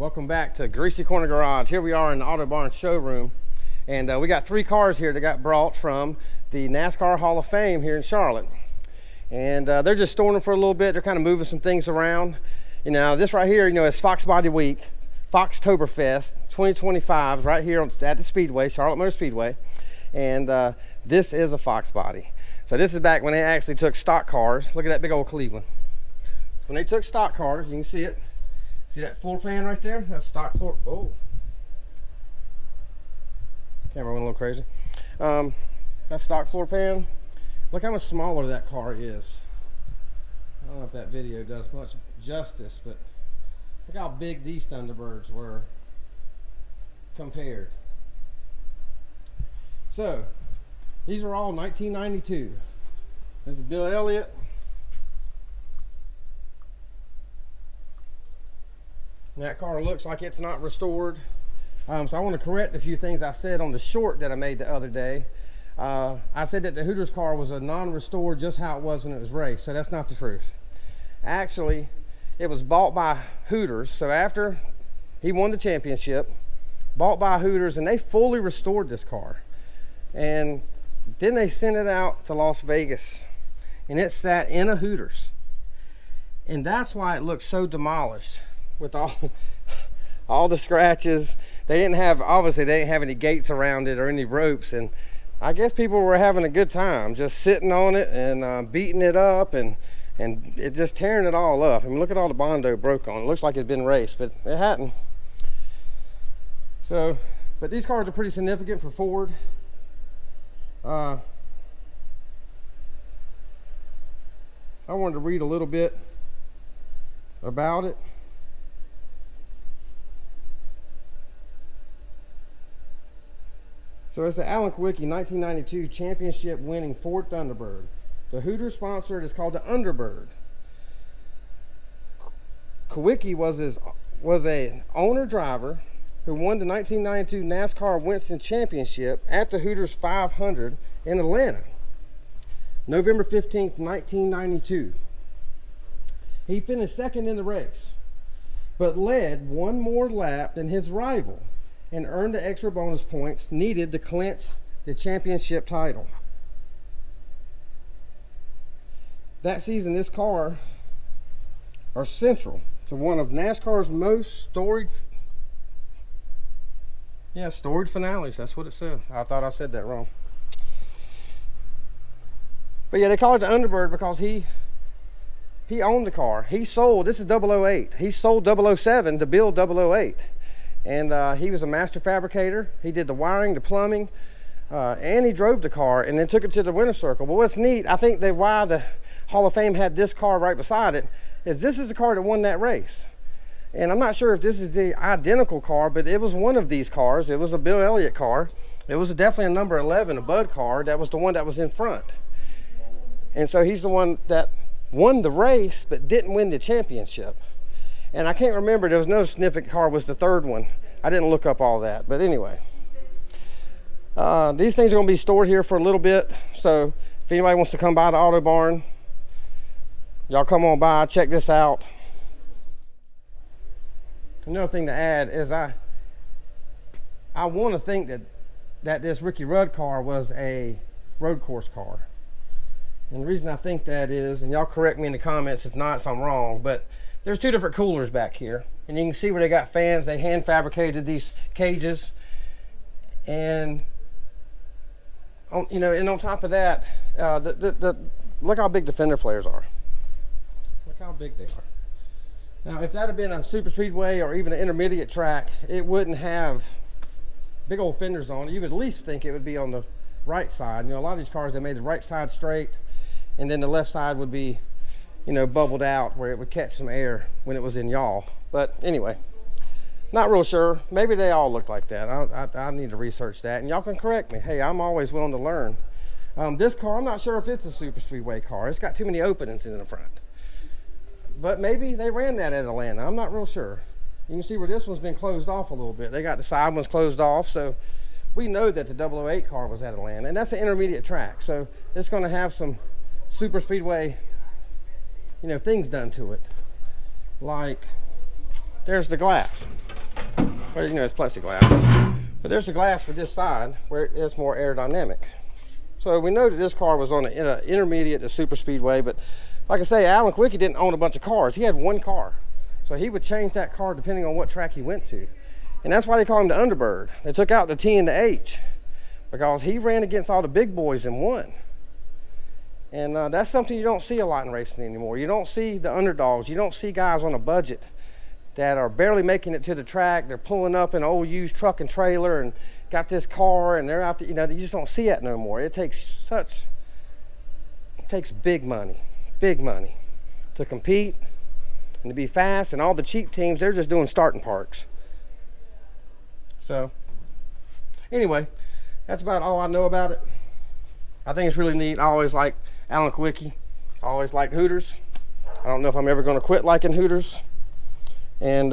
Welcome back to Greasy Corner Garage. Here we are in the Autobarn showroom, and we got 3 cars here that got brought from the NASCAR Hall of Fame here in Charlotte. And they're just storing them for a little bit. They're kind of moving some things around. You know, this right here, you know, is Foxbody Week, Foxtoberfest 2025 right here at the Speedway, Charlotte Motor Speedway. And this is a Foxbody. So this is back when they actually took stock cars. Look at that big old Cleveland. So when they took stock cars, you can see it. See that floor plan right there? That's stock floor. Oh, camera went a little crazy. That's stock floor pan. Look how much smaller that car is. I don't know if that video does much justice, but look how big these Thunderbirds were compared. So these are all 1992. This is Bill Elliott. And that car looks like it's not restored. So I want to correct a few things I said on the short that I made the other day. I said that the Hooters car was a non-restored, just how it was when it was raced. So that's not the truth. Actually, it was bought by Hooters. So after he won the championship, bought by Hooters, and they fully restored this car. And then they sent it out to Las Vegas, and it sat in a Hooters. And that's why it looks so demolished, with all the scratches. They didn't have, obviously they didn't have any gates around it or any ropes, and I guess people were having a good time just sitting on it and beating it up and it just tearing it all up. I mean, look at all the Bondo broke on it. It looks like it'd been raced, but it hadn't. So, but these cars are pretty significant for Ford. I wanted to read a little bit about it. So it's the Alan Kulwicki 1992 championship winning Ford Thunderbird. The Hooters sponsor it is called the Underbird. Kulwicki was an owner driver who won the 1992 NASCAR Winston Championship at the Hooters 500 in Atlanta, November 15th, 1992. He finished second in the race, but led one more lap than his rival, and earned the extra bonus points needed to clinch the championship title. That season, this car are central to one of NASCAR's most storied finales. That's what it said. I thought I said that wrong. But yeah, they call it the Underbird because he owned the car. He sold, this is 008. He sold 007 to build 008. And he was a master fabricator. He did the wiring, the plumbing, and he drove the car and then took it to the winner's circle. But what's neat, I think that why the Hall of Fame had this car right beside it, is this is the car that won that race. And I'm not sure if this is the identical car, but it was one of these cars. It was a Bill Elliott car. It was definitely a number 11, a Bud car. That was the one that was in front. And so he's the one that won the race, but didn't win the championship. And I can't remember, there was no significant car, was the third one. I didn't look up all that, but anyway. These things are gonna be stored here for a little bit. So if anybody wants to come by the Autobarn, y'all come on by, check this out. Another thing to add is I want to think that this Ricky Rudd car was a road course car. And the reason I think that is, and y'all correct me in the comments if not, if I'm wrong, but there's 2 different coolers back here. And you can see where they got fans. They hand fabricated these cages. And, you know, and on top of that, look how big the fender flares are. Look how big they are. Now, if that had been a super speedway or even an intermediate track, it wouldn't have big old fenders on it. You would at least think it would be on the right side. You know, a lot of these cars, they made the right side straight, and then the left side would be, you know, bubbled out where it would catch some air when it was in yaw. But anyway, not real sure. Maybe they all look like that. I need to research that, and y'all can correct me. Hey, I'm always willing to learn. This car, I'm not sure if it's a super speedway car. It's got too many openings in the front. But maybe they ran that at Atlanta. I'm not real sure. You can see where this one's been closed off a little bit. They got the side ones closed off, so we know that the 008 car was at Atlanta, and that's an intermediate track. So it's going to have some super speedway, you know, things done to it. Like, there's the glass. Well, you know, it's plexiglass. But there's the glass for this side where it is more aerodynamic. So we know that this car was on an intermediate to super speedway, but like I say, Alan Quickie didn't own a bunch of cars. He had one car. So he would change that car depending on what track he went to. And that's why they call him the Underbird. They took out the T and the H because he ran against all the big boys and won. And that's something you don't see a lot in racing anymore. You don't see the underdogs. You don't see guys on a budget that are barely making it to the track. They're pulling up an old used truck and trailer and got this car and they're out there, you know, you just don't see that no more. It takes big money to compete and to be fast, and all the cheap teams, they're just doing starting parks. So anyway, that's about all I know about it. I think it's really neat. I always like Alan Quickie. I always like Hooters. I don't know if I'm ever going to quit liking Hooters. And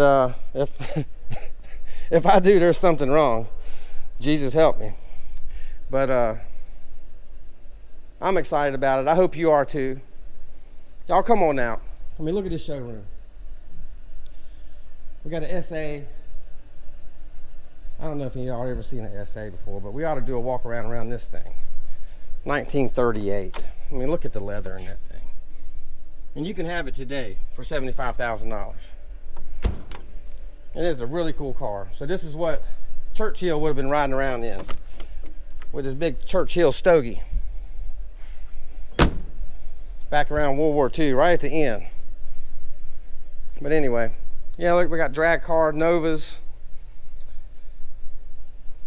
if if I do, there's something wrong. Jesus help me. But I'm excited about it. I hope you are too. Y'all come on out. I mean, look at this showroom. We got an SA. I don't know if y'all ever seen an SA before, but we ought to do a walk around this thing. 1938. I mean, look at the leather in that thing. And you can have it today for $75,000. It is a really cool car. So this is what Churchill would have been riding around in with his big Churchill stogie back around World War II, right at the end. But anyway, yeah, look, we got drag car Novas.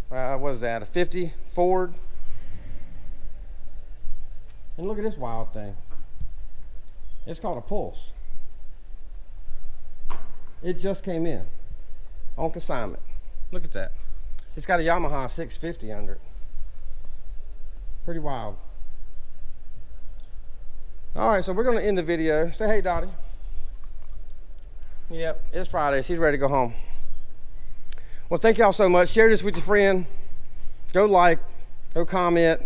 What is that, a 50 Ford? And look at this wild thing. It's called a Pulse. It just came in on consignment. Look at that. It's got a Yamaha 650 under it. Pretty wild. All right, so we're going to end the video. Say hey, Dottie. Yep, it's Friday. She's ready to go home. Well, thank y'all so much. Share this with your friend. Go like, go comment.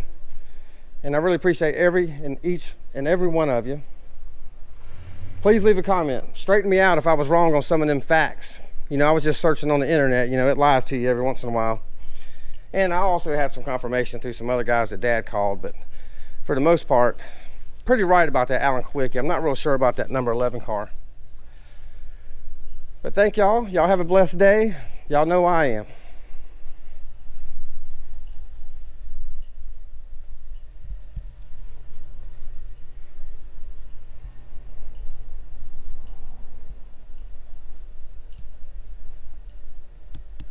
And I really appreciate each and every one of you. Please leave a comment. Straighten me out if I was wrong on some of them facts. You know, I was just searching on the internet. You know, it lies to you every once in a while. And I also had some confirmation through some other guys that Dad called. But for the most part, pretty right about that Alan Quickie. I'm not real sure about that number 11 car. But thank y'all. Y'all have a blessed day. Y'all know I am.